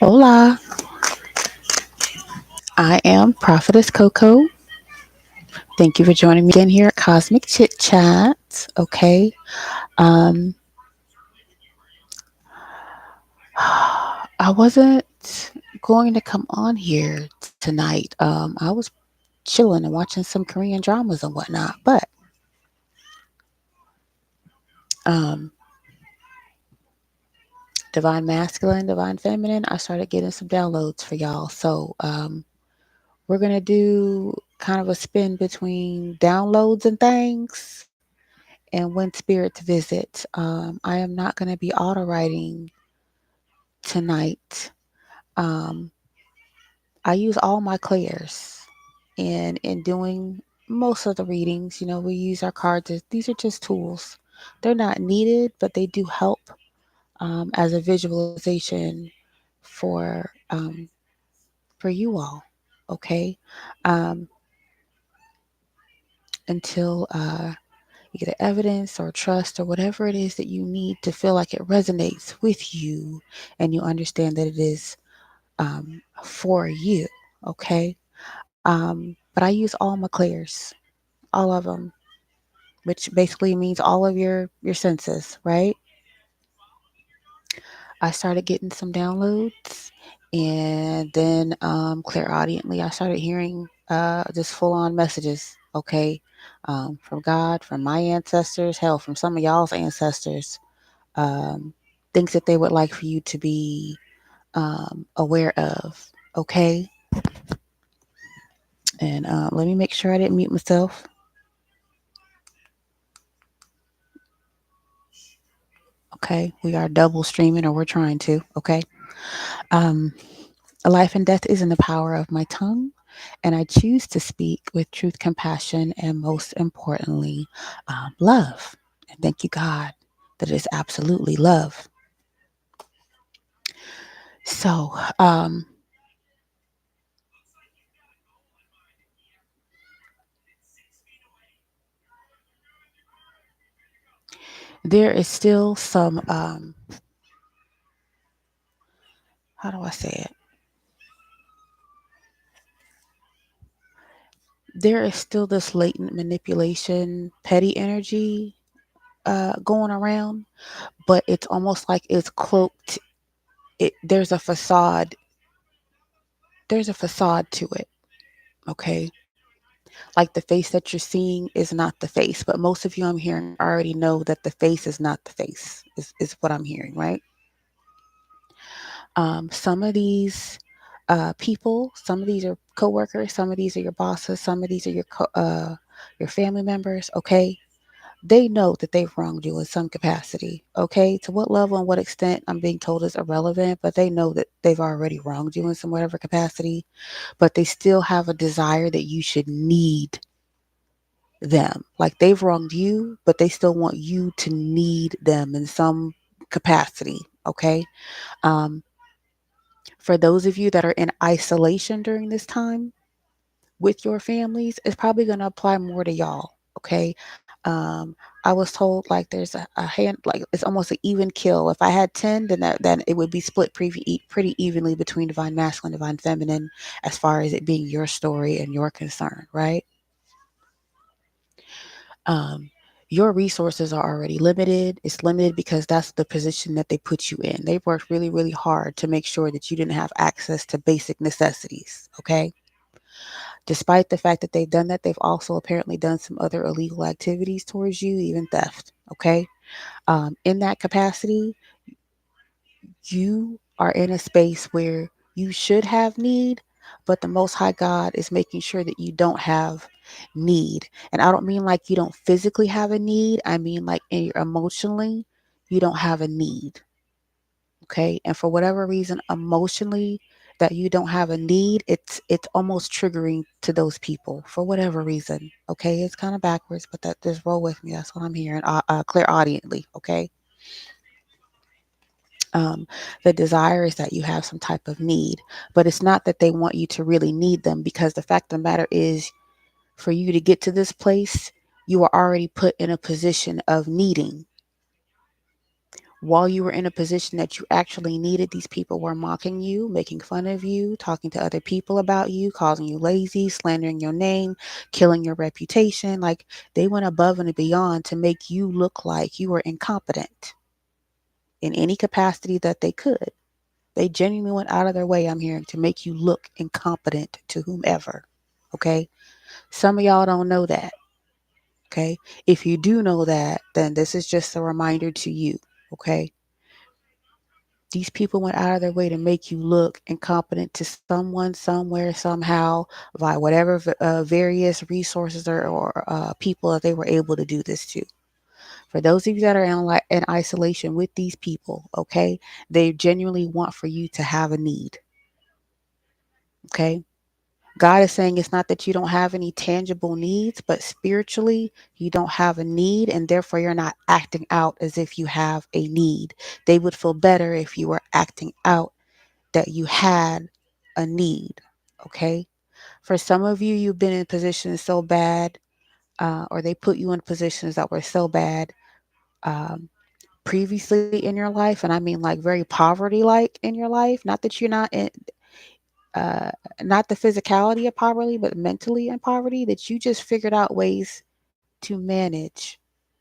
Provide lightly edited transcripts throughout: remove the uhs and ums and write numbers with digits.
Hola, I am Prophetess Coko. Thank you for joining me again here at Cosmic Chit Chat. Okay, um, I wasn't going to come on here tonight. I was chilling and watching some Korean dramas and whatnot, but um, Divine Masculine, Divine Feminine, I started getting some downloads for y'all. So we're gonna do kind of a spin between downloads and things and when spirits visit. I am not going to be auto writing tonight. Um, I use all my clairs, and in doing most of the readings, we use our cards. These are just tools. They're not needed, but they do help as a visualization for for you all. Okay, um, until you get evidence or trust or whatever it is that you need to feel like it resonates with you and you understand that it is for you. Okay. But I use all my clears, all of them, which basically means all of your senses, right? I started getting some downloads, and then clairaudiently I started hearing just full on messages. Okay. From God, from my ancestors, hell, from some of y'all's ancestors, um, things that they would like for you to be aware of. Okay. And let me make sure I didn't mute myself. Okay. We are double streaming, or we're trying to. Okay. Um, Life and death is in the power of my tongue, and I choose to speak with truth, compassion, and most importantly, love. And thank you, God, that it is absolutely love. So, there is still some, how do I say it? There is still this latent manipulation, petty energy going around, but it's almost like it's cloaked. There's a facade. There's a facade to it. Okay. Like the face that you're seeing is not the face, but most of you I'm hearing already know that the face is not the face, is what I'm hearing, right? Some of these people, some of these are coworkers, some of these are your bosses, some of these are your family members. Okay, they know that they've wronged you in some capacity. Okay, to what level and what extent I'm being told is irrelevant, but they know that they've already wronged you in some whatever capacity. But they still have a desire that you should need them. Like they've wronged you, but they still want you to need them in some capacity. Okay. Um, for those of you that are in isolation during this time with your families, it's probably going to apply more to y'all. Okay. I was told like there's a hand, like it's almost an even kill. If I had 10, then it would be split pretty evenly between divine masculine, divine feminine, as far as it being your story and your concern, right? um, your resources are already limited. It's limited because that's the position that they put you in. They worked really, really hard to make sure that you didn't have access to basic necessities. Okay. Despite the fact that they've done that, they've also apparently done some other illegal activities towards you, even theft. Okay. In that capacity, you are in a space where you should have need, but the Most High God is making sure that you don't have need. And I don't mean like you don't physically have a need, I mean like emotionally, you don't have a need. Okay. And for whatever reason, emotionally, that you don't have a need, it's almost triggering to those people for whatever reason. Okay, it's kind of backwards, but that just roll with me. That's what I'm hearing. Clear audiently. Okay. um, the desire is that you have some type of need, but it's not that they want you to really need them, because the fact of the matter is, for you to get to this place, you are already put in a position of needing. while you were in a position that you actually needed, these people were mocking you, making fun of you, talking to other people about you, calling you lazy, slandering your name, killing your reputation. Like they went above and beyond to make you look like you were incompetent in any capacity that they could. They genuinely went out of their way, I'm hearing, to make you look incompetent to whomever. Okay? Some of y'all don't know that. Okay? If you do know that, then this is just a reminder to you. Okay? These people went out of their way to make you look incompetent to someone, somewhere, somehow, by whatever various resources or people that they were able to do this to. For those of you that are in isolation with these people, okay, they genuinely want for you to have a need. Okay. God is saying it's not that you don't have any tangible needs, but spiritually, you don't have a need, and therefore you're not acting out as if you have a need. They would feel better if you were acting out that you had a need. Okay. For some of you, you've been in positions so bad, or they put you in positions that were so bad um, previously in your life. And I mean, like, very poverty like in your life. Not that you're not in, uh, not the physicality of poverty, but mentally in poverty, that you just figured out ways to manage.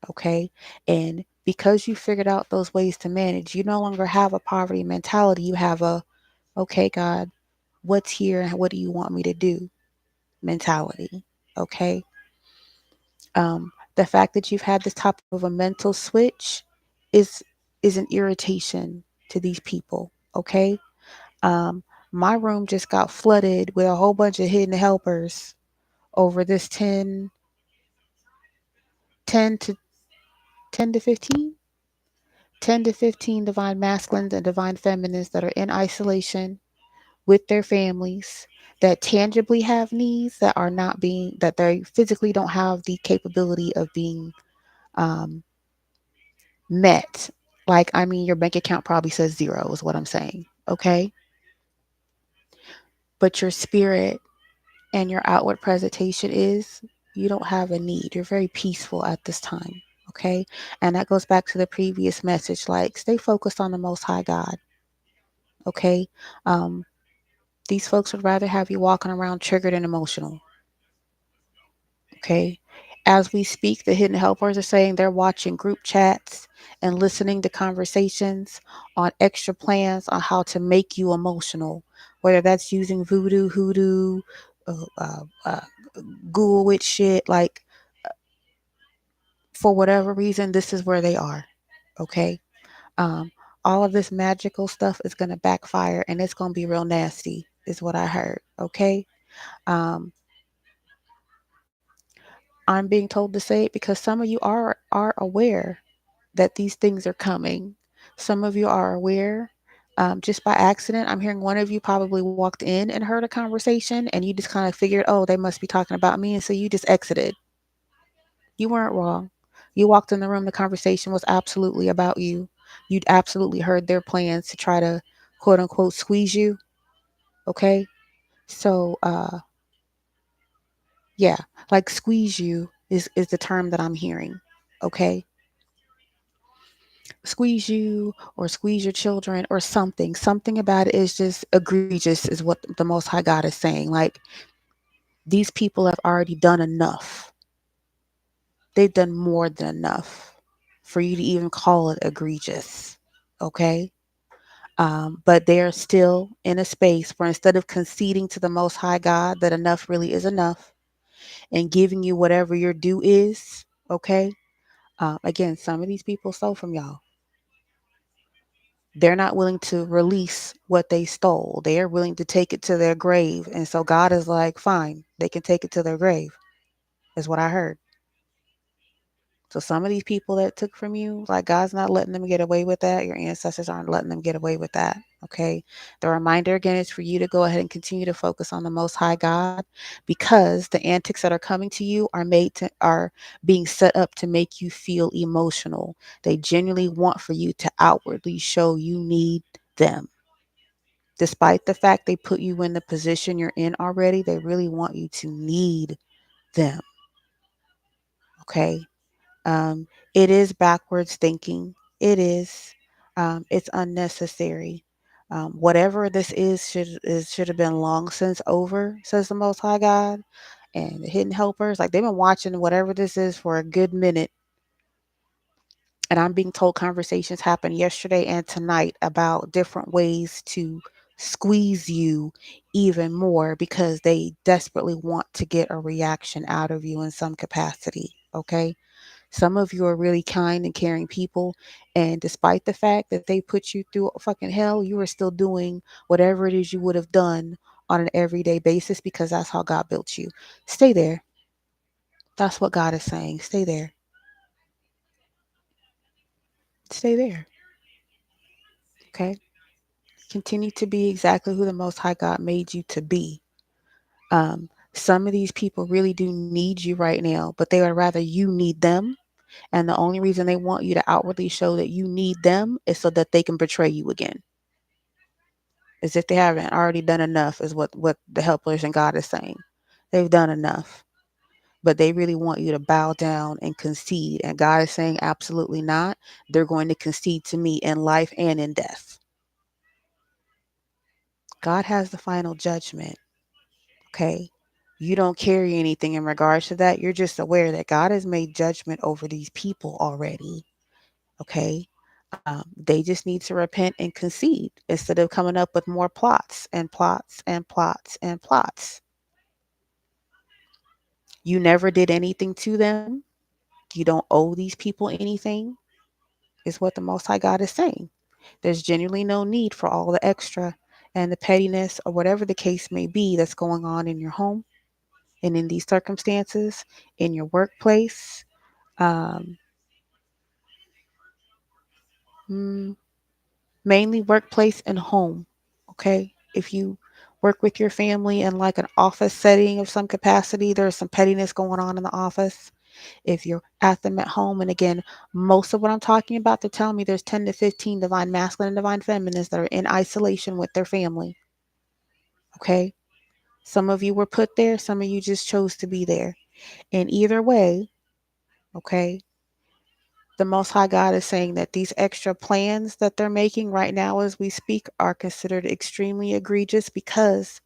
Okay. And because you figured out those ways to manage, you no longer have a poverty mentality. You have a, okay, God, what's here and what do you want me to do mentality. Okay. The fact that you've had this type of a mental switch is is an irritation to these people. Okay. Um, my room just got flooded with a whole bunch of hidden helpers over this 10 to 10 to 15, 10 to 15 divine masculines and divine feminines that are in isolation with their families, that tangibly have needs that are not being, that they physically don't have the capability of being um, met. Like, I mean, your bank account probably says zero, is what I'm saying. Okay. But your spirit and your outward presentation is, you don't have a need. You're very peaceful at this time. Okay. And that goes back to the previous message, like, stay focused on the Most High God. Okay. Um, these folks would rather have you walking around triggered and emotional. Okay. As we speak, the hidden helpers are saying they're watching group chats and listening to conversations on extra plans on how to make you emotional, whether that's using voodoo, hoodoo, uh, uh, uh, Google with shit. Like, for whatever reason, this is where they are. Okay. Um, all of this magical stuff is going to backfire and it's going to be real nasty, is what I heard. Okay. Um, I'm being told to say it because some of you are aware that these things are coming. Some of you are aware just by accident. I'm hearing one of you probably walked in and heard a conversation and you just kind of figured, oh, they must be talking about me. And so you just exited. You weren't wrong. You walked in the room, the conversation was absolutely about you. You'd absolutely heard their plans to try to, quote unquote, squeeze you. Okay. So, yeah, like, squeeze you is the term that I'm hearing. Okay. Squeeze you or squeeze your children or something. Something about it is just egregious, is what the Most High God is saying. Like, these people have already done enough. They've done more than enough for you to even call it egregious. Okay. But they're still in a space where, instead of conceding to the Most High God that enough really is enough and giving you whatever your due is, okay. Again, some of these people stole from y'all. They're not willing to release what they stole. They are willing to take it to their grave. And so God is like, fine, they can take it to their grave, is what I heard. So some of these people that took from you, like, God's not letting them get away with that. Your ancestors aren't letting them get away with that. Okay. The reminder again is for you to go ahead and continue to focus on the Most High God, because the antics that are coming to you are being set up to make you feel emotional. They genuinely want for you to outwardly show you need them. Despite the fact they put you in the position you're in already, they really want you to need them. Okay. It is backwards thinking. It is. It's unnecessary. Whatever this should have been long since over, says the Most High God. And the hidden helpers, like they've been watching whatever this is for a good minute. And I'm being told conversations happened yesterday and tonight about different ways to squeeze you even more because they desperately want to get a reaction out of you in some capacity. Okay. Some of you are really kind and caring people. And despite the fact that they put you through fucking hell, you are still doing whatever it is you would have done on an everyday basis because that's how God built you. Stay there. That's what God is saying. Stay there. Stay there. Okay. Continue to be exactly who the Most High God made you to be. Some of these people really do need you right now, but they would rather you need them. And the only reason they want you to outwardly show that you need them is so that they can betray you again. As if they haven't already done enough, is what the helpers and God is saying. They've done enough. But they really want you to bow down and concede. And God is saying, absolutely not. They're going to concede to me in life and in death. God has the final judgment. Okay. You don't carry anything in regards to that. You're just aware that God has made judgment over these people already. Okay. They just need to repent and concede instead of coming up with more plots and plots and plots and plots. You never did anything to them. You don't owe these people anything, is what the Most High God is saying. There's genuinely no need for all the extra and the pettiness or whatever the case may be that's going on in your home and in these circumstances, in your workplace, um, mm, mainly workplace and home. Okay. If you work with your family in like an office setting of some capacity, there's some pettiness going on in the office. If you're at them at home, and again, most of what I'm talking about, they're telling me there's 10 to 15 divine masculine and divine feminists that are in isolation with their family. Okay. Some of you were put there, some of you just chose to be there. And either way, okay, the Most High God is saying that these extra plans that they're making right now as we speak are considered extremely egregious because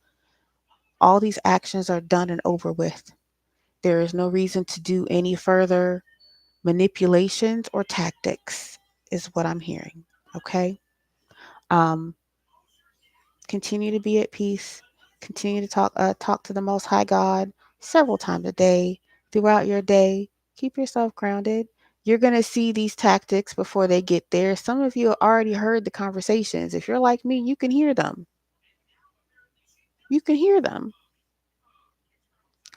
all these actions are done and over with. There is no reason to do any further manipulations or tactics, is what I'm hearing. Okay. Um, Continue to be at peace. Continue to talk to the Most High God several times a day throughout your day. Keep yourself grounded. You're going to see these tactics before they get there. Some of you already heard the conversations. If you're like me, you can hear them. You can hear them.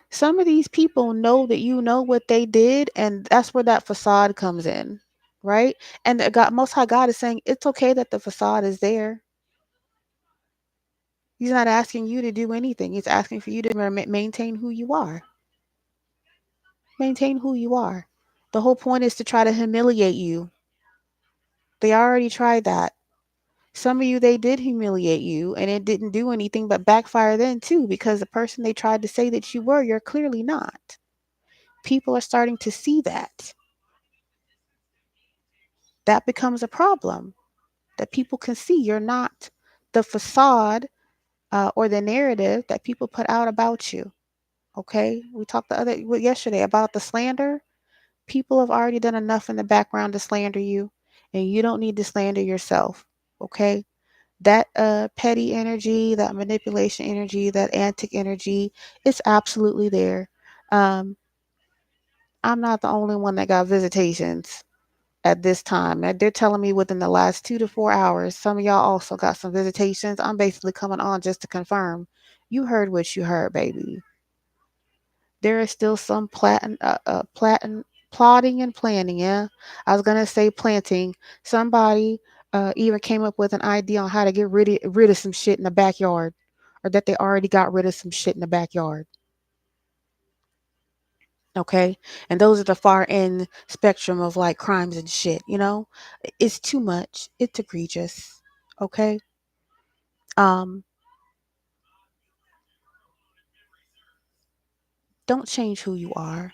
Some of these people know that you know what they did, and that's where that facade comes in, right? And the God, Most High God is saying it's okay that the facade is there. He's not asking you to do anything. He's asking for you to maintain who you are. Maintain who you are. The whole point is to try to humiliate you. They already tried that. Some of you, they did humiliate you, and it didn't do anything but backfire then too, because the person they tried to say that you were, you're clearly not. People are starting to see that. That becomes a problem. That people can see you're not the facade or the narrative that people put out about you. Okay, we talked yesterday about the slander. People have already done enough in the background to slander you, and you don't need to slander yourself. Okay, that petty energy, that manipulation energy, that antic energy, it's absolutely there. Um, I'm not the only one that got visitations at this time. They're telling me within the last 2 to 4 hours. Some of y'all also got some visitations. I'm basically coming on just to confirm. You heard what you heard, baby. There is still some plotting and planning. Yeah, I was gonna say planting. Somebody even came up with an idea on how to get rid of some shit in the backyard, or that they already got rid of some shit in the backyard. Okay, and those are the far end spectrum of like crimes and shit. It's too much. It's egregious. Okay. Um, don't change who you are.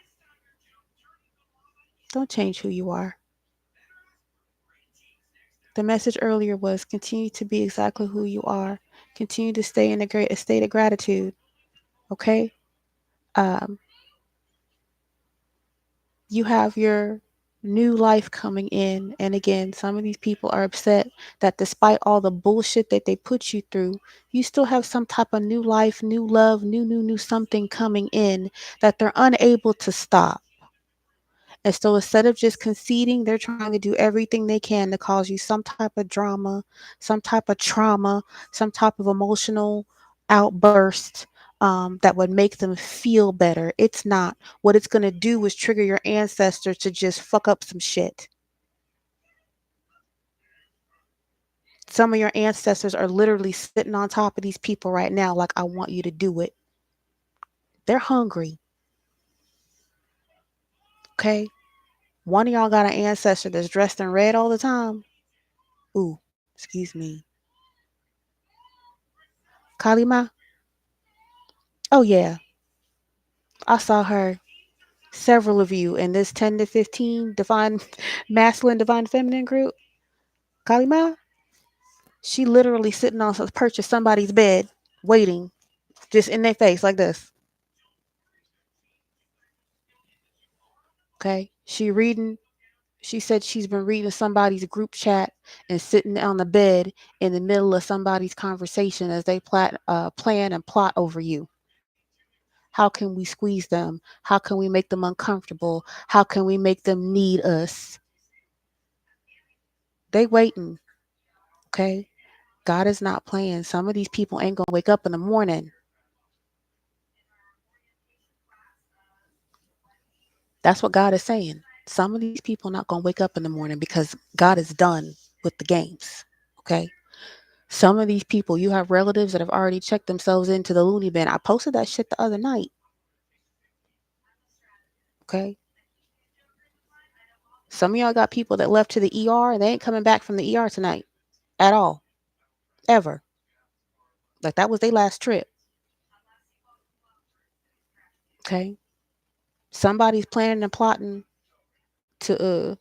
Don't change who you are. The message earlier was continue to be exactly who you are. Continue to stay in a state of gratitude. Okay? Um, you have your new life coming in. And again, some of these people are upset that despite all the bullshit that they put you through, you still have some type of new life, new love, new something coming in that they're unable to stop. And so instead of just conceding, they're trying to do everything they can to cause you some type of drama, some type of trauma, some type of emotional outburst that would make them feel better. It's not. What it's going to do is trigger your ancestors to just fuck up some shit. Some of your ancestors are literally sitting on top of these people right now, like, I want you to do it. They're hungry. Okay? One of y'all got an ancestor that's dressed in red all the time. Ooh, excuse me. Kalima? Oh, yeah. I saw her, several of you in this 10 to 15 divine masculine, divine feminine group. Kalima, she literally sitting on a perch of somebody's bed, waiting, just in their face like this. Okay. She said she's been reading somebody's group chat and sitting on the bed in the middle of somebody's conversation as they plan and plot over you. How can we squeeze them? How can we make them uncomfortable? How can we make them need us? They waiting. Okay. God is not playing. Some of these people ain't going to wake up in the morning. That's what God is saying. Some of these people not going to wake up in the morning because God is done with the games. Okay. Some of these people, you have relatives that have already checked themselves into the loony bin. I posted that shit the other night. Okay. Some of y'all got people that left to the ER and they ain't coming back from the ER tonight at all. Ever. Like that was their last trip. Okay. Somebody's planning and plotting to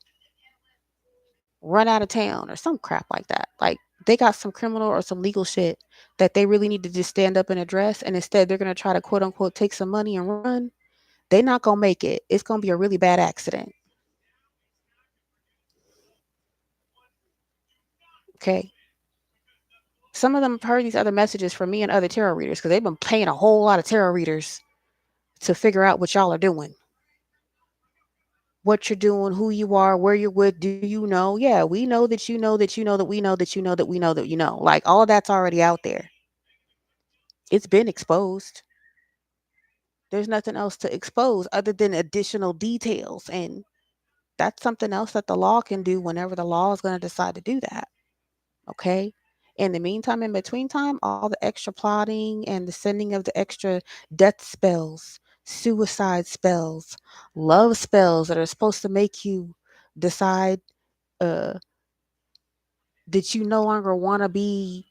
run out of town or some crap like that. Like they got some criminal or some legal shit that they really need to just stand up and address. And instead they're going to try to quote unquote take some money and run. They're not going to make it. It's going to be a really bad accident. Okay. Some of them have heard these other messages from me and other tarot readers because they've been paying a whole lot of tarot readers to figure out what y'all are doing. What you're doing, who you are, where you're with, do you know? Yeah, we know that you know that you know that we know that you know that we know that you know. Like all that's already out there. It's been exposed. There's nothing else to expose other than additional details. And that's something else that the law can do whenever the law is going to decide to do that. Okay. In the meantime, in between time, all the extra plotting and the sending of the extra death spells, suicide spells, love spells that are supposed to make you decide uh, that you no longer want to be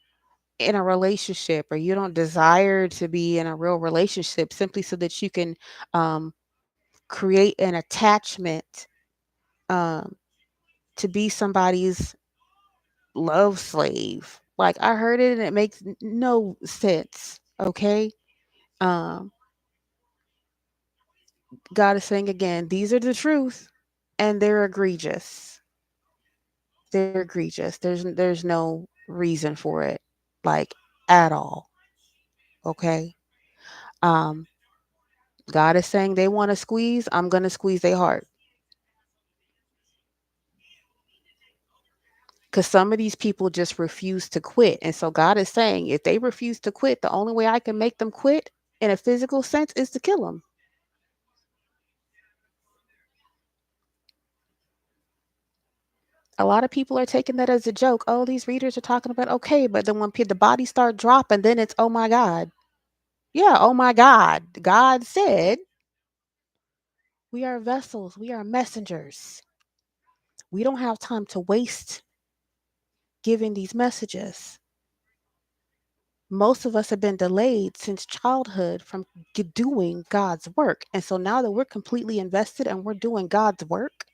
in a relationship or you don't desire to be in a real relationship simply so that you can um, create an attachment um, to be somebody's love slave. Like I heard it and it makes no sense. Okay. Um, God is saying again, these are the truth and they're egregious. They're egregious. There's no reason for it, like at all. Okay. Um, God is saying they want to squeeze, I'm gonna squeeze their heart. Because some of these people just refuse to quit. And so God is saying, if they refuse to quit, the only way I can make them quit in a physical sense is to kill them. A lot of people are taking that as a joke. Oh, these readers are talking about okay, but then when the bodies start dropping, then it's oh my God. Yeah, oh my God. God said, we are vessels, we are messengers. We don't have time to waste giving these messages. Most of us have been delayed since childhood from doing God's work. And so now that we're completely invested and we're doing God's work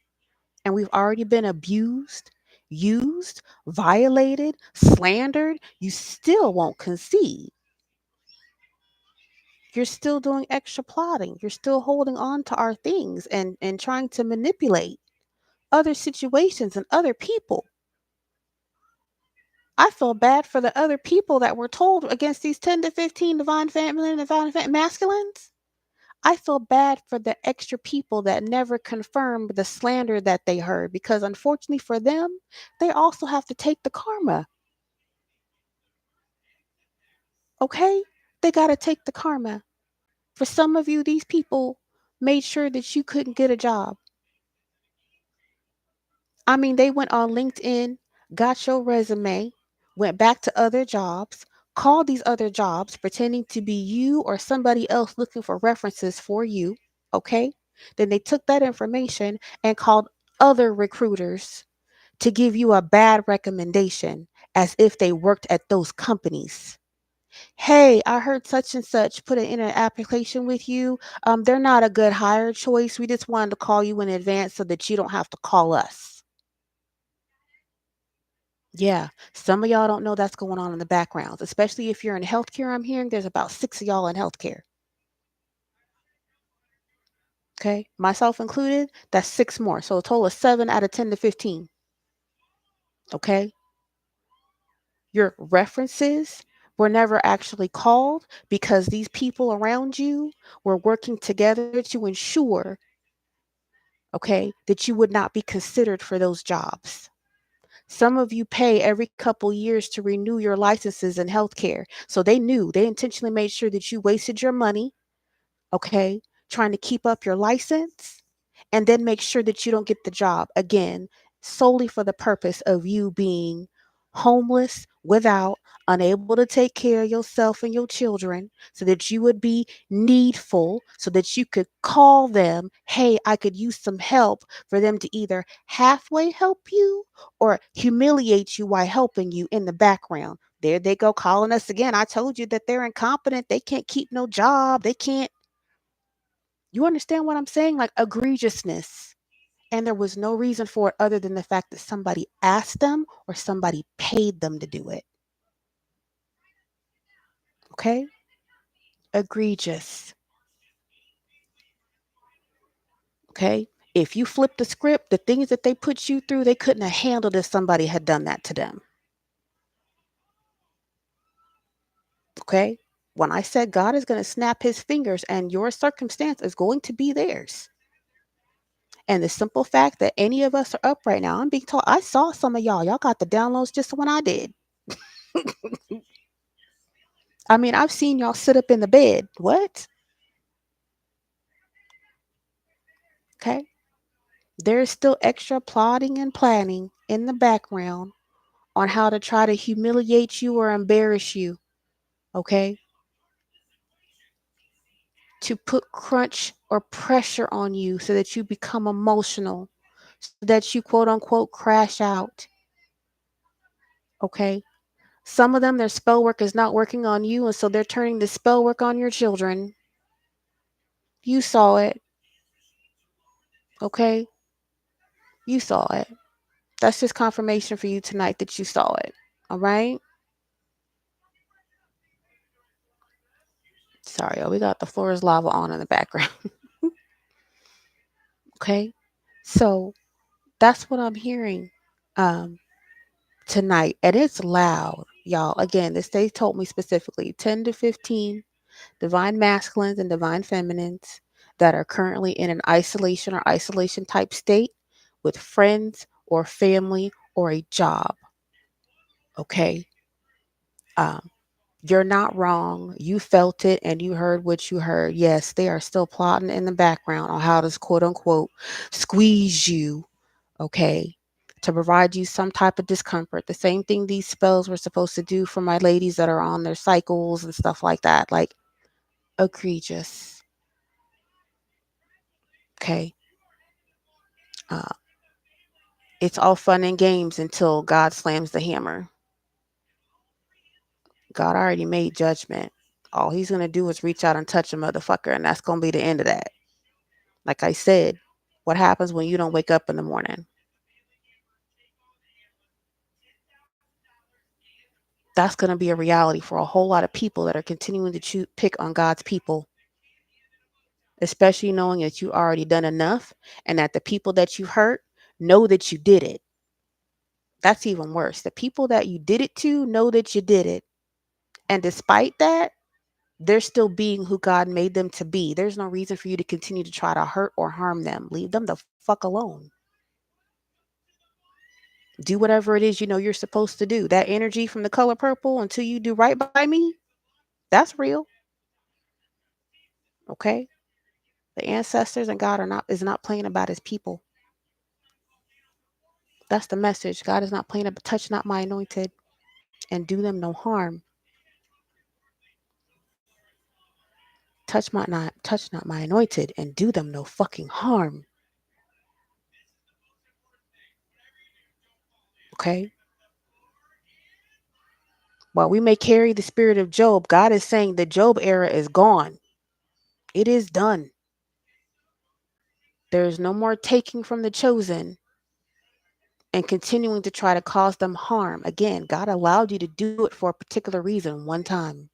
and we've already been abused used, violated, slandered, you still won't concede. You're still doing extra plotting. You're still holding on to our things and trying to manipulate other situations and other people. I feel bad for the other people that were told against these 10 to 15 divine feminine and divine masculines. I feel bad for the extra people that never confirmed the slander that they heard, because unfortunately for them, they also have to take the karma. Okay? They got to take the karma. For some of you, these people made sure that you couldn't get a job. I mean, they went on LinkedIn, got your resume, went back to other jobs, called these other jobs pretending to be you or somebody else looking for references for you. Okay? Then they took that information and called other recruiters to give you a bad recommendation as if they worked at those companies. Hey, I heard such and such put in an application with you. They're not a good hire choice. We just wanted to call you in advance so that you don't have to call us. Yeah, some of y'all don't know that's going on in the backgrounds, especially if you're in healthcare. I'm hearing there's about 6 of y'all in healthcare. Okay, myself included, that's 6 more. So a total of 7 out of 10 to 15. Okay, your references were never actually called because these people around you were working together to ensure, okay, that you would not be considered for those jobs. Some of you pay every couple years to renew your licenses in healthcare. So they knew, they intentionally made sure that you wasted your money, okay, trying to keep up your license and then make sure that you don't get the job again, solely for the purpose of you being homeless, without, unable to take care of yourself and your children, so that you would be needful, so that you could call them, hey, I could use some help, for them to either halfway help you or humiliate you while helping you in the background. There they go calling us again. I told you that they're incompetent. They can't keep no job. They can't. You understand what I'm saying? Like egregiousness. And there was no reason for it other than the fact that somebody asked them or somebody paid them to do it. Okay? Egregious. Okay? If you flip the script, the things that they put you through, they couldn't have handled if somebody had done that to them. Okay? When I said God is going to snap his fingers and your circumstance is going to be theirs. And the simple fact that any of us are up right now, I'm being told, I saw some of y'all. Y'all got the downloads just when I did. I mean, I've seen y'all sit up in the bed. What? Okay. There's still extra plotting and planning in the background on how to try to humiliate you or embarrass you. Okay. To put crunch or pressure on you so that you become emotional, so that you quote unquote crash out. Okay. Some of them, their spell work is not working on you, and so they're turning the spell work on your children. You saw it. Okay. You saw it. That's just confirmation for you tonight that you saw it. All right. Sorry, we got the floor is lava on in the background. Okay. So that's what I'm hearing um, tonight. And it's loud, y'all. Again, this they told me specifically 10 to 15 divine masculines and divine feminines that are currently in an isolation or isolation type state with friends or family or a job. Okay. Um, You're not wrong. You felt it and you heard what you heard. Yes, they are still plotting in the background on how to quote unquote squeeze you, okay, to provide you some type of discomfort. The same thing these spells were supposed to do for my ladies that are on their cycles and stuff like that. Like, egregious. Okay. Uh, it's all fun and games until God slams the hammer. God already made judgment. All he's going to do is reach out and touch a motherfucker, and that's going to be the end of that. Like I said, what happens when you don't wake up in the morning? That's going to be a reality for a whole lot of people that are continuing to pick on God's people, especially knowing that you already done enough and that the people that you hurt know that you did it. That's even worse. The people that you did it to know that you did it. And despite that, they're still being who God made them to be. There's no reason for you to continue to try to hurt or harm them. Leave them the fuck alone. Do whatever it is you know you're supposed to do. That energy from the color purple until you do right by me, that's real. Okay? The ancestors and God is not playing about his people. That's the message. God is not playing about touch not my anointed and do them no harm. Touch not my anointed and do them no fucking harm. Okay? While we may carry the spirit of Job, God is saying the Job era is gone. It is done. There is no more taking from the chosen and continuing to try to cause them harm. Again, God allowed you to do it for a particular reason one time.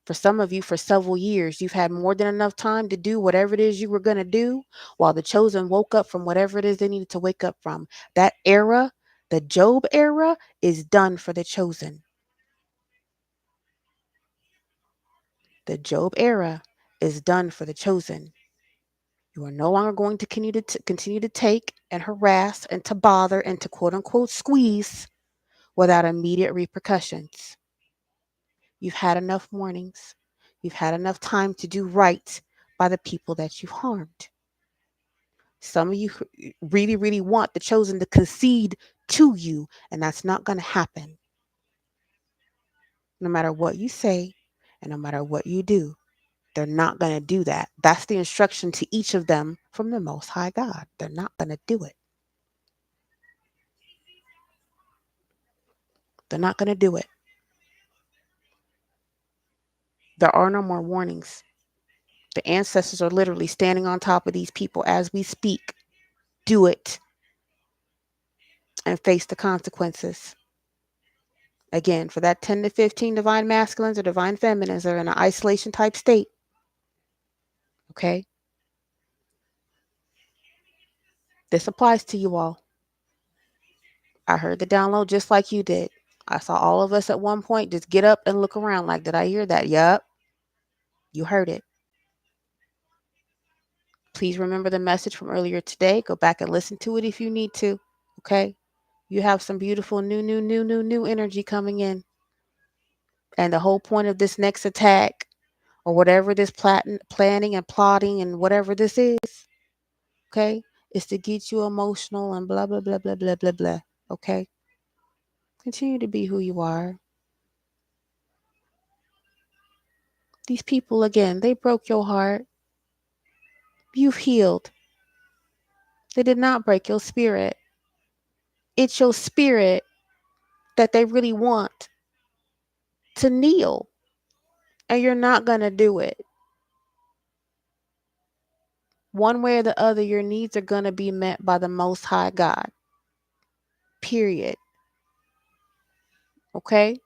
For some of you, for several years, you've had more than enough time to do whatever it is you were going to do while the chosen woke up from whatever it is they needed to wake up from. That era, the Job era, is done for the chosen. The Job era is done for the chosen. You are no longer going to continue to take and harass and to bother and to quote unquote squeeze without immediate repercussions. You've had enough warnings. You've had enough time to do right by the people that you've harmed. Some of you really, really want the chosen to concede to you, and that's not going to happen. No matter what you say and no matter what you do, they're not going to do that. That's the instruction to each of them from the Most High God. They're not going to do it. They're not going to do it. There are no more warnings. The ancestors are literally standing on top of these people as we speak. Do it and face the consequences. Again, for that 10 to 15 divine masculines or divine feminines that are in an isolation type state. Okay? This applies to you all. I heard the download just like you did. I saw all of us at one point just get up and look around like, did I hear that? Yup. You heard it. Please remember the message from earlier today. Go back and listen to it if you need to. Okay? You have some beautiful new energy coming in. And the whole point of this next attack or whatever this planning and plotting and whatever this is, okay, is to get you emotional and blah, blah, blah, blah, blah, blah, blah. Okay? Continue to be who you are. These people, again, they broke your heart. You've healed. They did not break your spirit. It's your spirit that they really want to kneel. And you're not going to do it. One way or the other, your needs are going to be met by the Most High God. Period. Okay?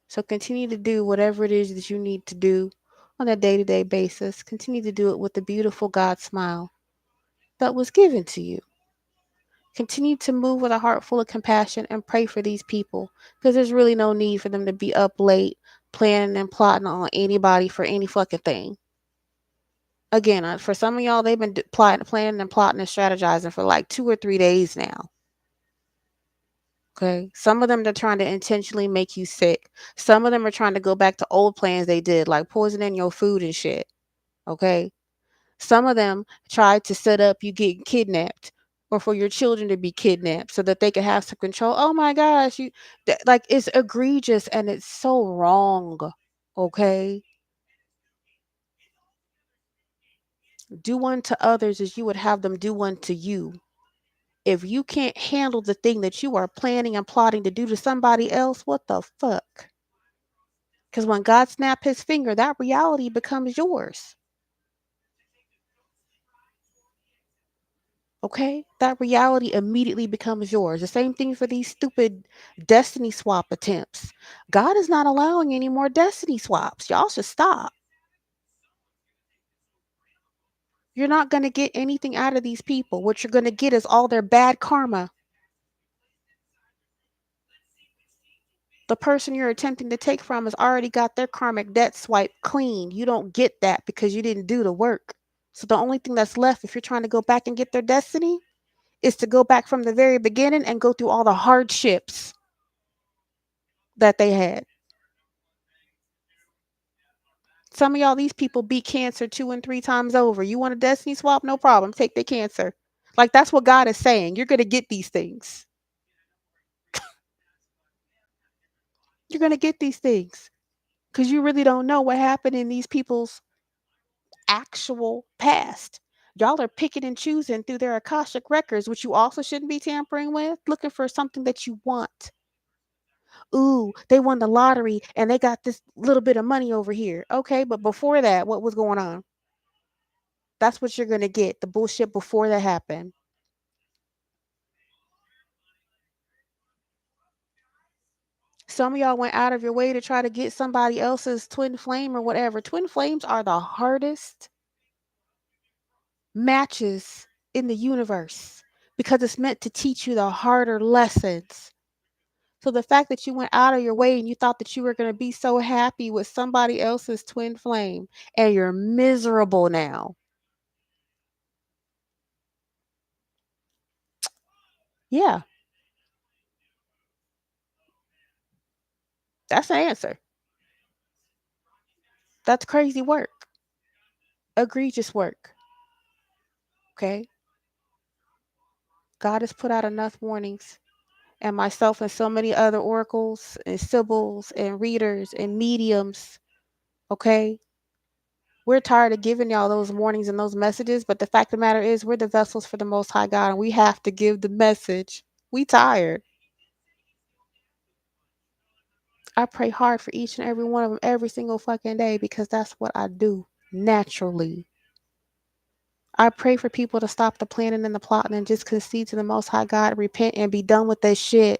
So continue to do whatever it is that you need to do on a day-to-day basis. Continue to do it with the beautiful God smile that was given to you. Continue to move with a heart full of compassion and pray for these people because there's really no need for them to be up late planning and plotting on anybody for any fucking thing. Again, for some of y'all, they've been planning and plotting and strategizing for like 2 or 3 days now. Okay. Some of them, they're trying to intentionally make you sick. Some of them are trying to go back to old plans they did, like poisoning your food and shit. Okay. Some of them tried to set up you getting kidnapped or for your children to be kidnapped so that they could have some control. Oh my gosh. Like it's egregious and it's so wrong. Okay. Do unto others as you would have them do unto you. If you can't handle the thing that you are planning and plotting to do to somebody else, what the fuck? Because when God snapped his finger, that reality becomes yours. Okay? That reality immediately becomes yours. The same thing for these stupid destiny swap attempts. God is not allowing any more destiny swaps. Y'all should stop. You're not going to get anything out of these people. What you're going to get is all their bad karma. The person you're attempting to take from has already got their karmic debt swiped clean. You don't get that because you didn't do the work. So the only thing that's left if you're trying to go back and get their destiny is to go back from the very beginning and go through all the hardships that they had. Some of y'all, these people beat cancer 2 and 3 times over. You want a destiny swap? No problem. Take their cancer. Like, that's what God is saying. You're going to get these things. You're going to get these things because you really don't know what happened in these people's actual past. Y'all are picking and choosing through their Akashic records, which you also shouldn't be tampering with, looking for something that you want. Ooh, they won the lottery and they got this little bit of money over here. Okay, but before that, what was going on? That's what you're going to get, the bullshit before that happened. Some of y'all went out of your way to try to get somebody else's twin flame or whatever. Twin flames are the hardest matches in the universe because it's meant to teach you the harder lessons. So the fact that you went out of your way and you thought that you were going to be so happy with somebody else's twin flame and you're miserable now. Yeah, that's the answer. That's crazy work. Egregious work. Okay. God has put out enough warnings, and myself and so many other oracles and sibyls and readers and mediums. Okay. We're tired of giving y'all those warnings and those messages, but the fact of the matter is, we're the vessels for the Most High God, and we have to give the message. We tired. I pray hard for each and every one of them every single fucking day because that's what I do naturally. I pray for people to stop the planning and the plotting and just concede to the Most High God, repent, and be done with this shit.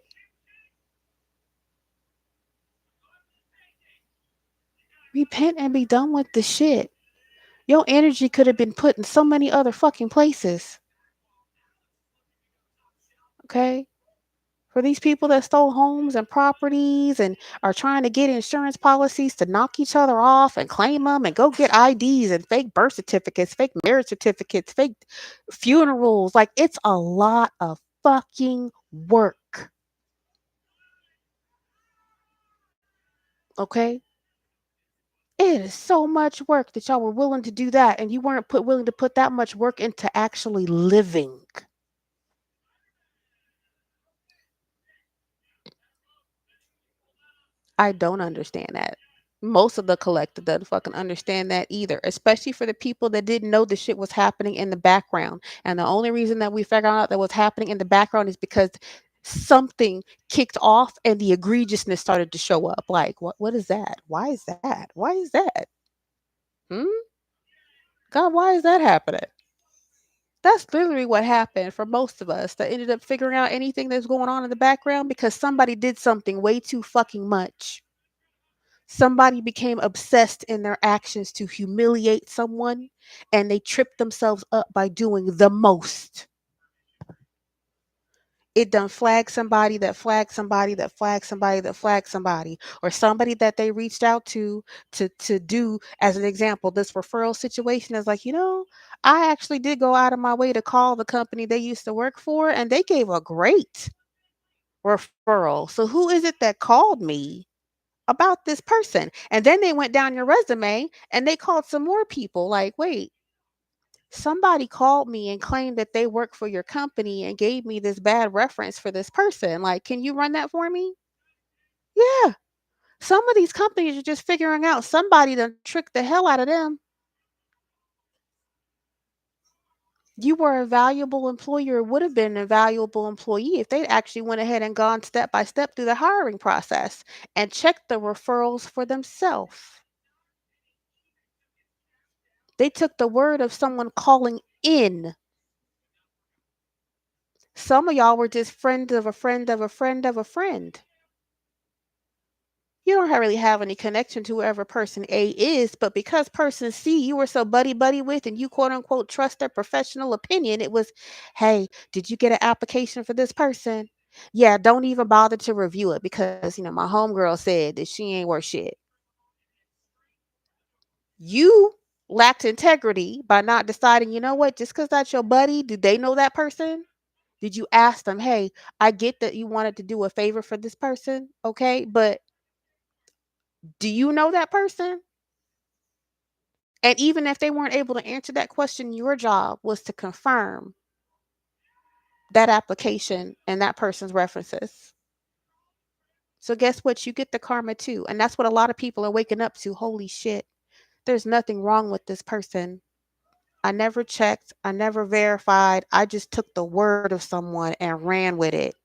Repent and be done with the shit. Your energy could have been put in so many other fucking places. Okay? For these people that stole homes and properties and are trying to get insurance policies to knock each other off and claim them and go get IDs and fake birth certificates, fake marriage certificates, fake funerals. Like, it's a lot of fucking work. Okay? It is so much work that y'all were willing to do that and you weren't willing to put that much work into actually living. I don't understand that. Most of the collective doesn't fucking understand that either, especially for the people that didn't know the shit was happening in the background. And the only reason that we figured out that was happening in the background is because something kicked off and the egregiousness started to show up. Like, what is that? Why is that? Why is that? Hmm? God, why is that happening? That's literally what happened for most of us that ended up figuring out anything that's going on in the background because somebody did something way too fucking much. Somebody became obsessed in their actions to humiliate someone and they tripped themselves up by doing the most. It done flag somebody that flagged somebody that flagged somebody that flagged somebody, or somebody that they reached out to do, as an example, this referral situation is like, I actually did go out of my way to call the company they used to work for and they gave a great referral. So who is it that called me about this person? And then they went down your resume and they called some more people. Like, wait, somebody called me and claimed that they work for your company and gave me this bad reference for this person. Like, can you run that for me? Yeah. Some of these companies are just figuring out somebody to trick the hell out of them. You were a valuable employer, would have been a valuable employee if they actually went ahead and gone step by step through the hiring process and checked the referrals for themselves. They took the word of someone calling in Some of y'all were just friends of a friend of a friend of a friend. You don't really have any connection to whoever person A is, but because person C you were so buddy buddy with and you quote unquote trust their professional opinion, it was, hey, did you get an application for this person? Yeah, don't even bother to review it because, my homegirl said that she ain't worth shit. You lacked integrity by not deciding, you know what, just because that's your buddy, do they know that person? Did you ask them, hey, I get that you wanted to do a favor for this person, okay, but do you know that person? And even if they weren't able to answer that question, your job was to confirm that application and that person's references. So guess what? You get the karma too. And that's what a lot of people are waking up to. Holy shit, there's nothing wrong with this person. I never checked. I never verified. I just took the word of someone and ran with it.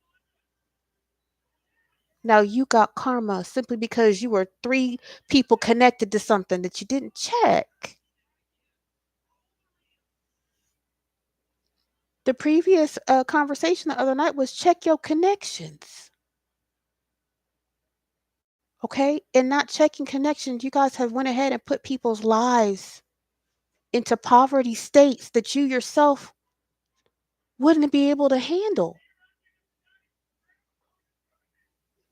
Now you got karma simply because you were 3 people connected to something that you didn't check. The previous conversation the other night was check your connections. Okay? And not checking connections, you guys have went ahead and put people's lives into poverty states that you yourself wouldn't be able to handle.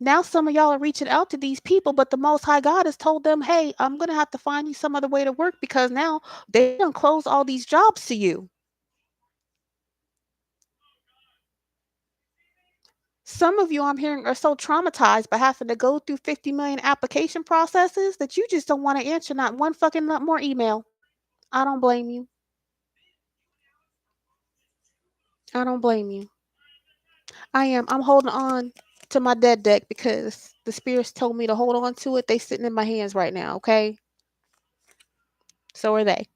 Now some of y'all are reaching out to these people, but the Most High God has told them, hey, I'm going to have to find you some other way to work because now they don't close all these jobs to you. Some of you I'm hearing are so traumatized by having to go through 50 million application processes that you just don't want to answer not one fucking more email. I don't blame you. I don't blame you. I'm holding on to my dead deck because the spirits told me to hold on to it. They sitting in my hands right now, okay? So are they.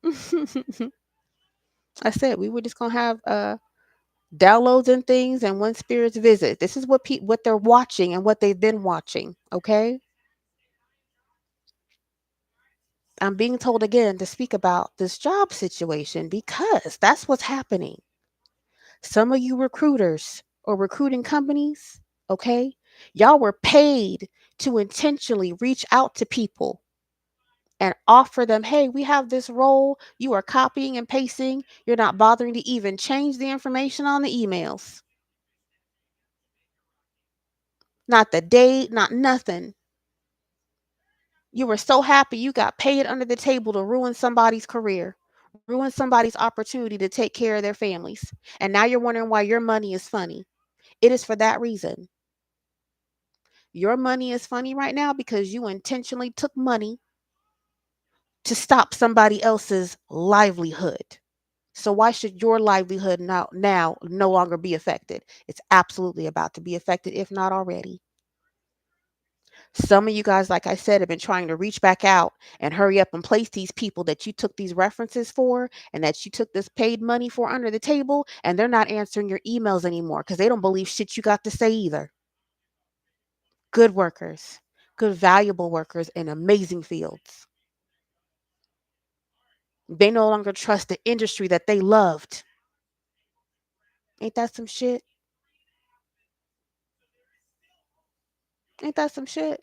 I said we were just gonna have downloads and things and when spirits visit. This is what they're watching and what they've been watching, okay? I'm being told again to speak about this job situation because that's what's happening. Some of you recruiters or recruiting companies, okay? Y'all were paid to intentionally reach out to people and offer them, hey, we have this role. You are copying and pasting. You're not bothering to even change the information on the emails. Not the date, not nothing. You were so happy you got paid under the table to ruin somebody's career, ruin somebody's opportunity to take care of their families. And now you're wondering why your money is funny. It is for that reason. Your money is funny right now because you intentionally took money to stop somebody else's livelihood. So why should your livelihood now no longer be affected? It's absolutely about to be affected, if not already. Some of you guys, like I said, have been trying to reach back out and hurry up and place these people that you took these references for and that you took this paid money for under the table, and they're not answering your emails anymore because they don't believe shit you got to say either. Good workers, good, valuable workers in amazing fields. They no longer trust the industry that they loved. Ain't that some shit? Ain't that some shit?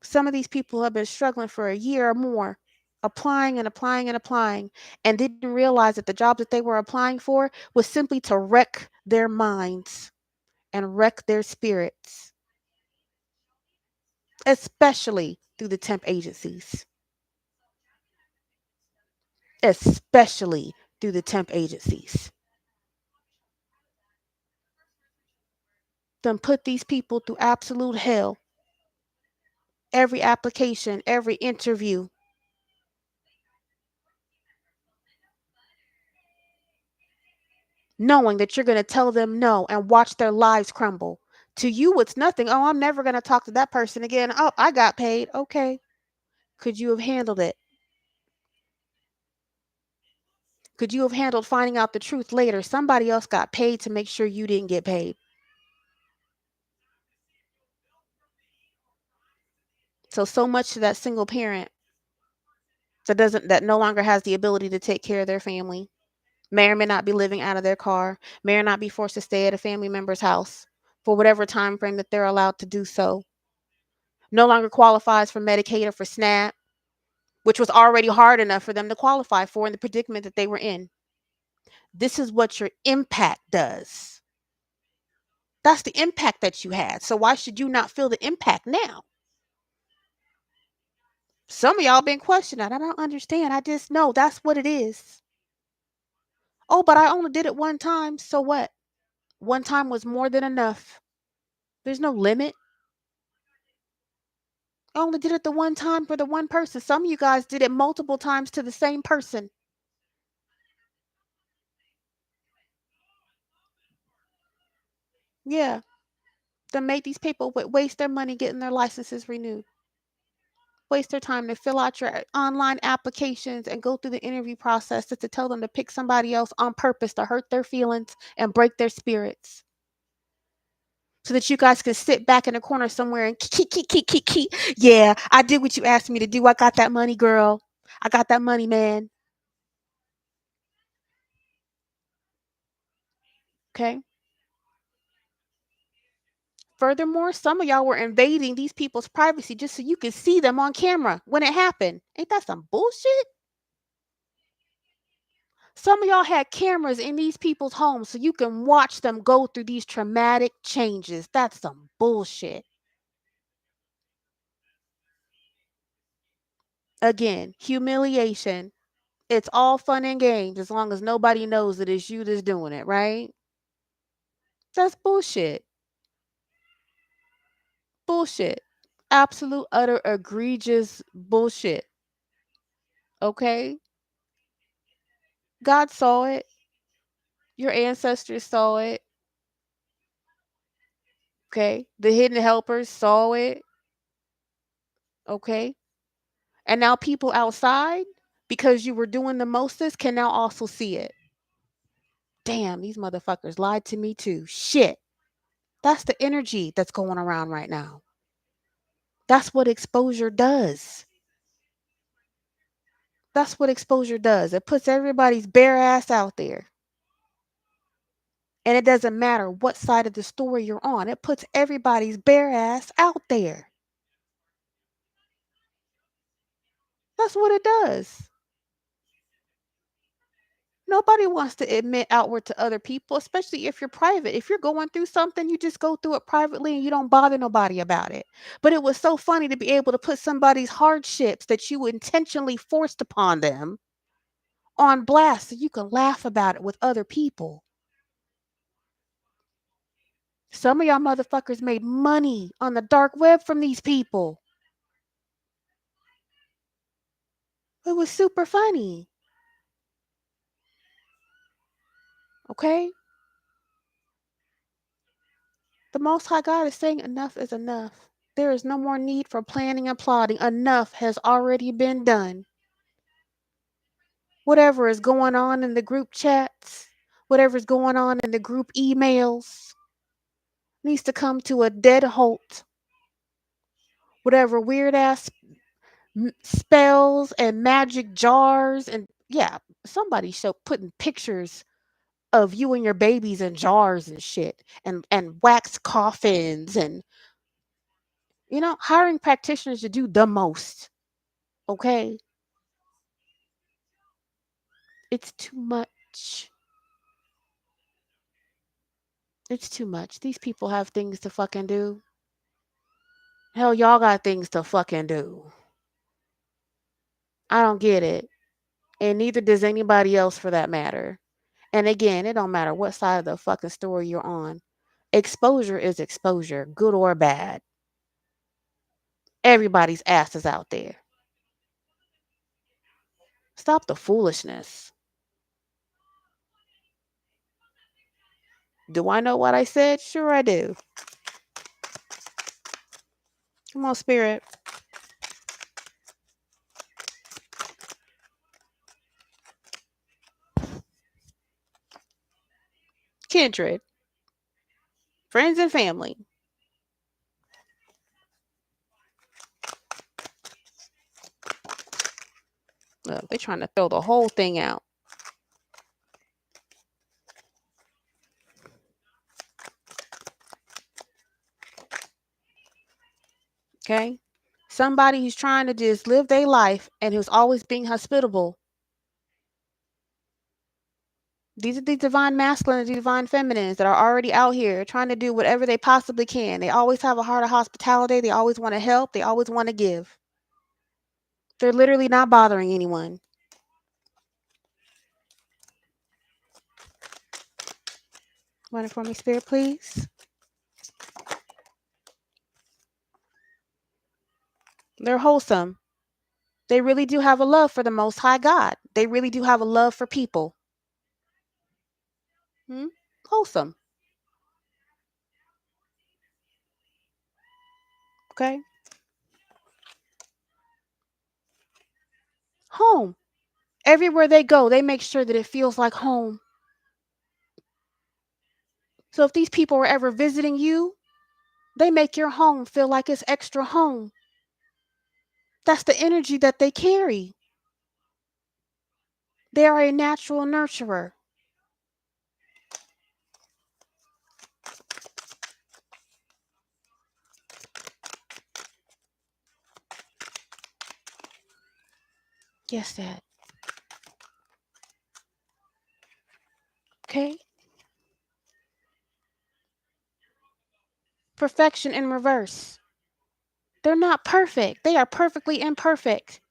Some of these people have been struggling for a year or more, applying and applying and applying, and didn't realize that the jobs that they were applying for was simply to wreck their minds and wreck their spirits, especially through the temp agencies. Especially through the temp agencies. Then put these people through absolute hell. Every application, every interview. Knowing that you're going to tell them no and watch their lives crumble. To you, it's nothing. Oh, I'm never going to talk to that person again. Oh, I got paid. Okay. Could you have handled it? Could you have handled finding out the truth later? Somebody else got paid to make sure you didn't get paid. So much to that single parent that no longer has the ability to take care of their family. may or may not be living out of their car, may or not be forced to stay at a family member's house for whatever time frame that they're allowed to do so, no longer qualifies for Medicaid or for SNAP, which was already hard enough for them to qualify for in the predicament that they were in. This is what your impact does. That's the impact that you had. So why should you not feel the impact now? Some of y'all been questioning. I don't understand. I just know that's what it is. Oh, but I only did it one time. So what? One time was more than enough. There's no limit. I only did it the one time for the one person. Some of you guys did it multiple times to the same person. Yeah. To make these people waste their money getting their licenses renewed. Waste their time to fill out your online applications and go through the interview process just to tell them to pick somebody else on purpose to hurt their feelings and break their spirits. So that you guys can sit back in a corner somewhere and kiki. Yeah, I did what you asked me to do. I got that money, girl. I got that money, man. Okay. Furthermore, some of y'all were invading these people's privacy just so you could see them on camera when it happened. Ain't that some bullshit? Some of y'all had cameras in these people's homes so you can watch them go through these traumatic changes. That's some bullshit. Again, humiliation. It's all fun and games as long as nobody knows that it's you that's doing it, right? That's bullshit. Bullshit. Absolute, utter, egregious bullshit. Okay? God saw it. Your ancestors saw it. Okay? The hidden helpers saw it. Okay? And now people outside, because you were doing the mostest, can now also see it. Damn, these motherfuckers lied to me too. Shit. That's the energy that's going around right now. That's what exposure does. That's what exposure does. It puts everybody's bare ass out there. And it doesn't matter what side of the story you're on. It puts everybody's bare ass out there. That's what it does. Nobody wants to admit outward to other people, especially if you're private. If you're going through something, you just go through it privately and you don't bother nobody about it. But it was so funny to be able to put somebody's hardships that you intentionally forced upon them on blast so you can laugh about it with other people. Some of y'all motherfuckers made money on the dark web from these people. It was super funny. Okay? The Most High God is saying enough is enough. There is no more need for planning and plotting. Enough has already been done. Whatever is going on in the group chats, whatever's going on in the group emails, needs to come to a dead halt. Whatever weird ass spells and magic jars and yeah, somebody putting pictures of you and your babies in jars and shit and wax coffins and hiring practitioners to do the most. Okay? It's too much. It's too much. These people have things to fucking do. Hell, y'all got things to fucking do. I don't get it. And neither does anybody else for that matter. And again, it don't matter what side of the fucking story you're on. Exposure is exposure, good or bad. Everybody's ass is out there. Stop the foolishness. Do I know what I said? Sure I do. Come on, spirit. Kindred. Friends and family. Look, they're trying to throw the whole thing out. Okay? Somebody who's trying to just live their life and who's always being hospitable. These are the divine masculines, the divine feminines that are already out here trying to do whatever they possibly can. They always have a heart of hospitality. They always want to help. They always want to give. They're literally not bothering anyone. Run it for me, Spirit, please. They're wholesome. They really do have a love for the Most High God. They really do have a love for people. Wholesome. Okay? Home. Everywhere they go, they make sure that it feels like home. So if these people were ever visiting you, they make your home feel like it's extra home. That's the energy that they carry. They are a natural nurturer. Yes, Dad. Okay? Perfection in reverse. They're not perfect. They are perfectly imperfect.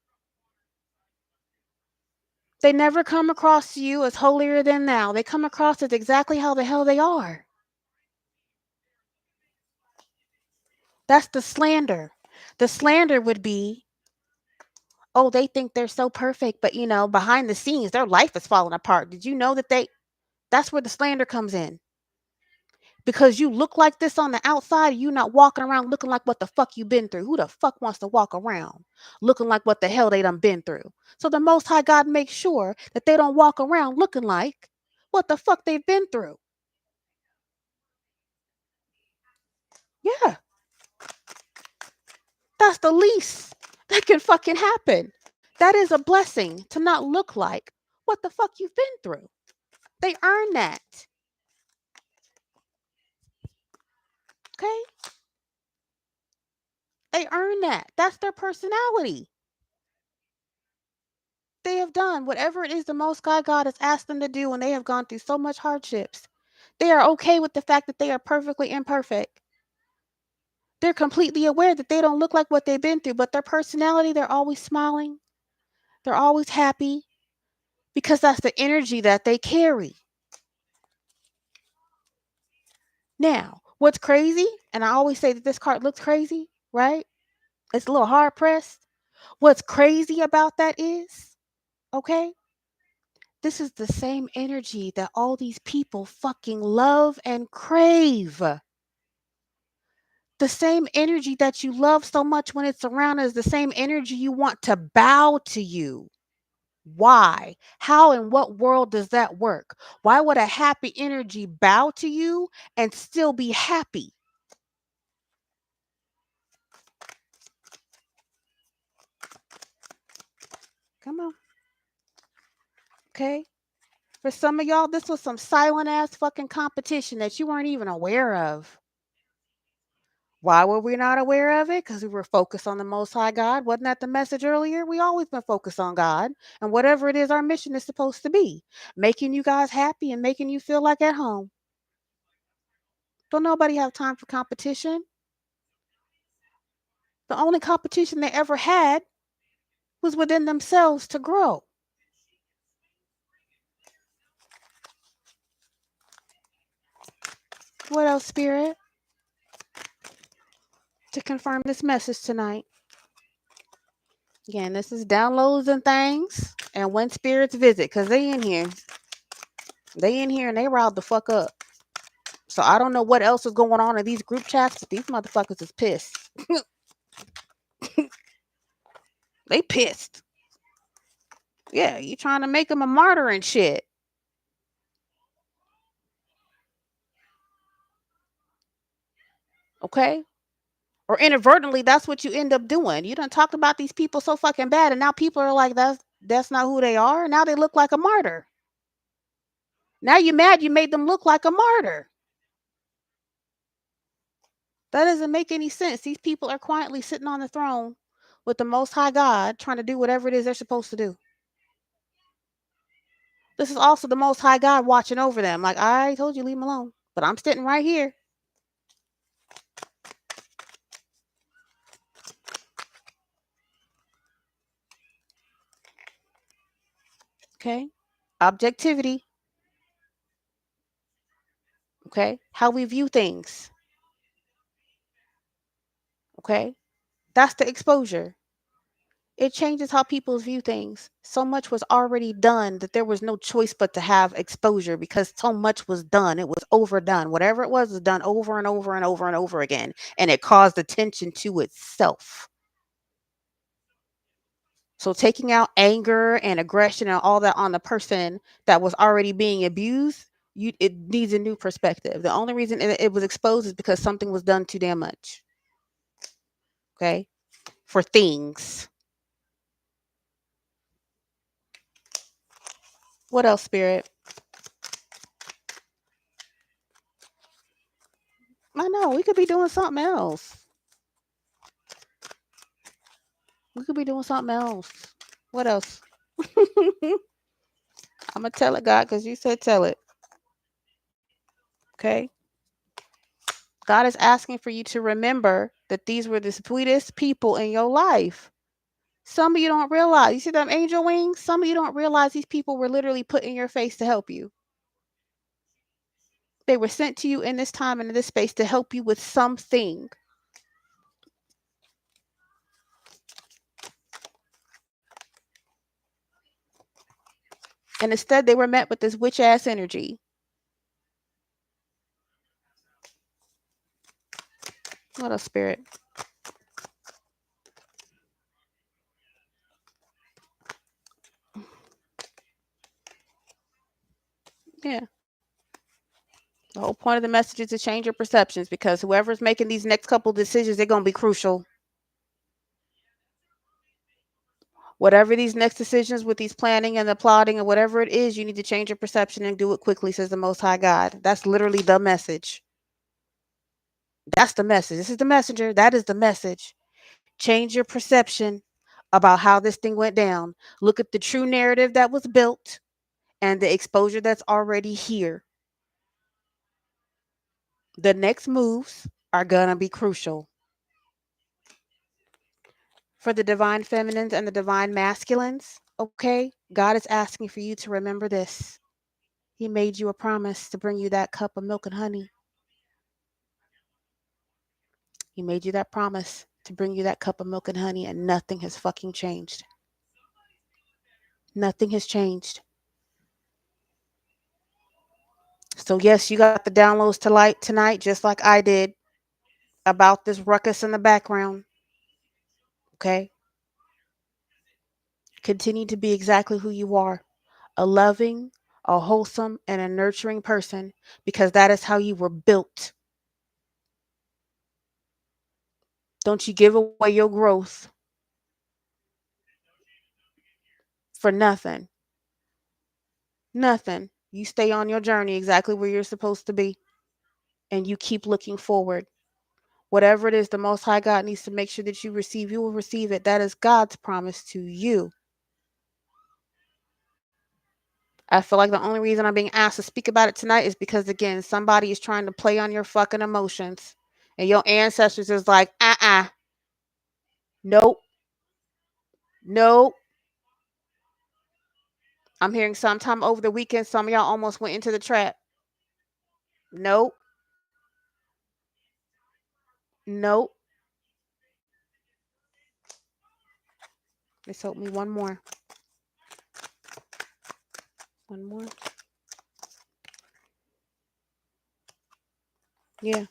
They never come across to you as holier than thou. They come across as exactly how the hell they are. That's the slander. The slander would be, oh, they think they're so perfect, but behind the scenes, their life is falling apart. Did you know that that's where the slander comes in? Because you look like this on the outside, you not walking around looking like what the fuck you been through. Who the fuck wants to walk around looking like what the hell they done been through? So the Most High God makes sure that they don't walk around looking like what the fuck they've been through. Yeah, that's the least that can fucking happen. That is a blessing to not look like what the fuck you've been through. They earn that. Okay? They earn that. That's their personality. They have done whatever it is the Most High God has asked them to do, and they have gone through so much hardships. They are okay with the fact that they are perfectly imperfect. They're completely aware that they don't look like what they've been through, but their personality, they're always smiling. They're always happy because that's the energy that they carry. Now, what's crazy, and I always say that this card looks crazy, right? It's a little hard pressed. What's crazy about that is, okay, this is the same energy that all these people fucking love and crave. The same energy that you love so much when it's around is the same energy you want to bow to you. Why? How in what world does that work? Why would a happy energy bow to you and still be happy? Come on. Okay. For some of y'all, this was some silent ass fucking competition that you weren't even aware of. Why were we not aware of it? Because we were focused on the Most High God. Wasn't that the message earlier? We always been focused on God and whatever it is our mission is supposed to be, making you guys happy and making you feel like at home. Don't nobody have time for competition. The only competition they ever had was within themselves to grow. What else, Spirit? To confirm this message tonight. Again, this is downloads and things and when spirits visit, because they in here. They in here and they riled the fuck up. So I don't know what else is going on in these group chats, but these motherfuckers is pissed. They pissed. Yeah, you trying to make them a martyr and shit. Okay? Or inadvertently, that's what you end up doing. You done talked about these people so fucking bad, and now people are like, that's not who they are. Now they look like a martyr. Now you mad you made them look like a martyr. That doesn't make any sense. These people are quietly sitting on the throne with the Most High God trying to do whatever it is they're supposed to do. This is also the Most High God watching over them. Like, I told you, leave them alone. But I'm sitting right here. Okay. Objectivity. Okay. How we view things. Okay. That's the exposure. It changes how people view things. So much was already done that there was no choice but to have exposure because so much was done. It was overdone. Whatever it was done over and over and over and over again. And it caused attention to itself. So taking out anger and aggression and all that on the person that was already being abused, it needs a new perspective. The only reason it was exposed is because something was done too damn much. Okay? For things. What else, Spirit? I know, we could be doing something else. We could be doing something else. What else? I'm going to tell it, God, because you said tell it. Okay? God is asking for you to remember that these were the sweetest people in your life. Some of you don't realize. You see them angel wings? Some of you don't realize these people were literally put in your face to help you. They were sent to you in this time and in this space to help you with something. And instead, they were met with this witch ass energy. What a spirit. Yeah. The whole point of the message is to change your perceptions because whoever's making these next couple decisions, they're going to be crucial. Whatever these next decisions with these planning and the plotting and whatever it is, you need to change your perception and do it quickly, says the Most High God. That's literally the message. That's the message. This is the messenger. That is the message. Change your perception about how this thing went down. Look at the true narrative that was built and the exposure that's already here. The next moves are going to be crucial. For the divine feminines and the divine masculines, okay? God is asking for you to remember this. He made you a promise to bring you that cup of milk and honey. He made you that promise to bring you that cup of milk and honey, and nothing has fucking changed. Nothing has changed. So yes, you got the downloads to light tonight, just like I did, about this ruckus in the background. Okay? Continue to be exactly who you are. A loving, a wholesome, and a nurturing person, because that is how you were built. Don't you give away your growth for nothing. Nothing. You stay on your journey exactly where you're supposed to be, and you keep looking forward. Whatever it is the Most High God needs to make sure that you receive, you will receive it. That is God's promise to you. I feel like the only reason I'm being asked to speak about it tonight is because, again, somebody is trying to play on your fucking emotions. And your ancestors is like, nope, nope. I'm hearing sometime over the weekend, some of y'all almost went into the trap. Nope, nope. Let's hope me one more. One more. Yeah.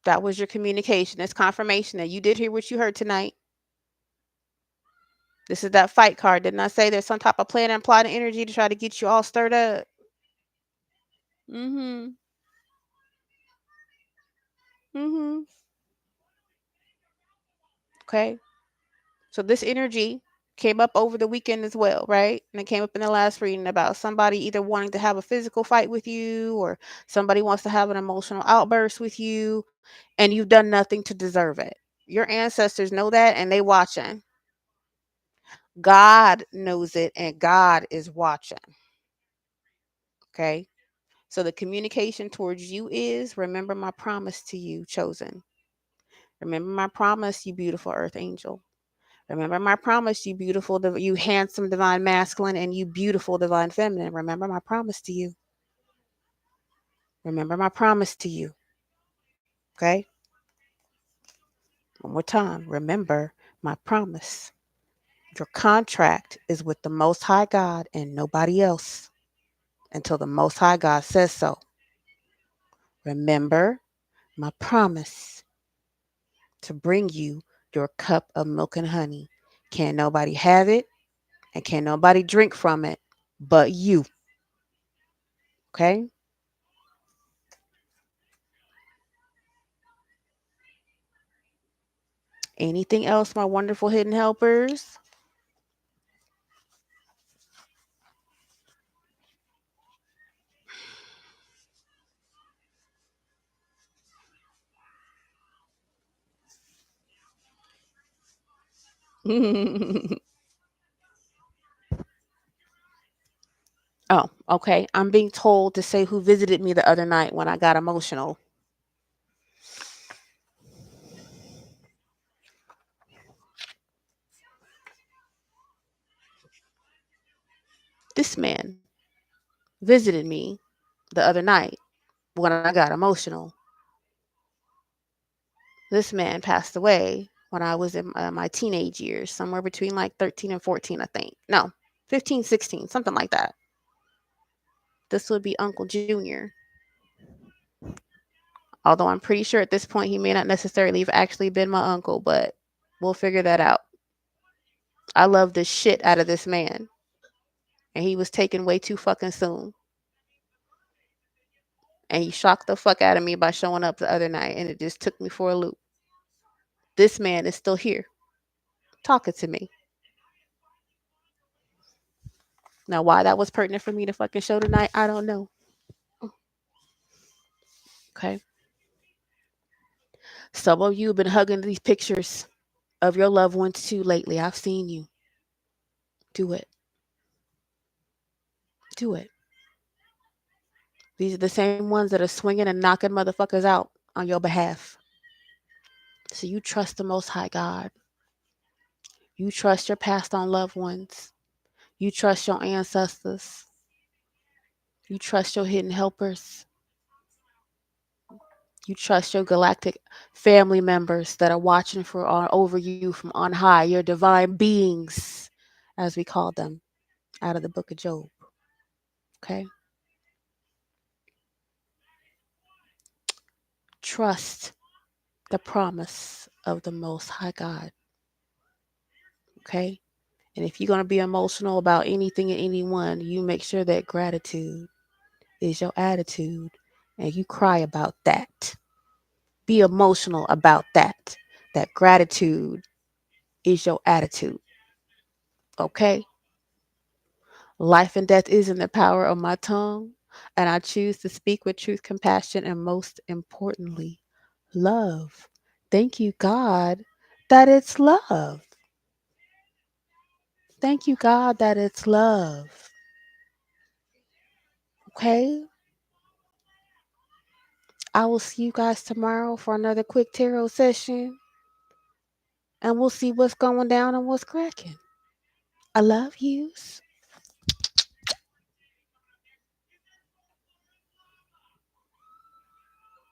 That was your communication. It's confirmation that you did hear what you heard tonight. This is that fight card. Didn't I say there's some type of plan and plot and energy to try to get you all stirred up? Mm-hmm. Mm-hmm. Okay. So this energy Came up over the weekend as well, right? And it came up in the last reading about somebody either wanting to have a physical fight with you or somebody wants to have an emotional outburst with you, and you've done nothing to deserve it. Your ancestors know that and they watching. God knows it and God is watching. Okay? So the communication towards you is, remember my promise to you, chosen. Remember my promise, you beautiful earth angel. Remember my promise, you beautiful, you handsome divine masculine, and you beautiful divine feminine. Remember my promise to you. Remember my promise to you. Okay? One more time. Remember my promise. Your contract is with the Most High God and nobody else until the Most High God says so. Remember my promise to bring you your cup of milk and honey. Can't nobody have it and can't nobody drink from it but you. Okay? Anything else, my wonderful hidden helpers? Oh, okay. I'm being told to say who visited me the other night when I got emotional. This man visited me the other night when I got emotional. This man passed away when I was in my teenage years, somewhere between like 13 and 14, I think. No, 15, 16, something like that. This would be Uncle Junior. Although I'm pretty sure at this point he may not necessarily have actually been my uncle, but we'll figure that out. I love the shit out of this man, and he was taken way too fucking soon. And he shocked the fuck out of me by showing up the other night, and it just took me for a loop. This man is still here talking to me. Now, why that was pertinent for me to fucking show tonight, I don't know. Okay. Some of you have been hugging these pictures of your loved ones too lately. I've seen you. Do it. Do it. These are the same ones that are swinging and knocking motherfuckers out on your behalf. So you trust the Most High God. You trust your passed on loved ones. You trust your ancestors. You trust your hidden helpers. You trust your galactic family members that are watching over you from on high, your divine beings, as we call them, out of the book of Job. Okay? Trust the promise of the Most High God. Okay? And if you're going to be emotional about anything and anyone, you make sure that gratitude is your attitude and you cry about that. Be emotional about that. That gratitude is your attitude. Okay? Life and death is in the power of my tongue, and I choose to speak with truth, compassion, and most importantly, love. Thank you, God, that it's love. Thank you, God, that it's love. Okay? I will see you guys tomorrow for another quick tarot session, and we'll see what's going down and what's cracking. I love yous.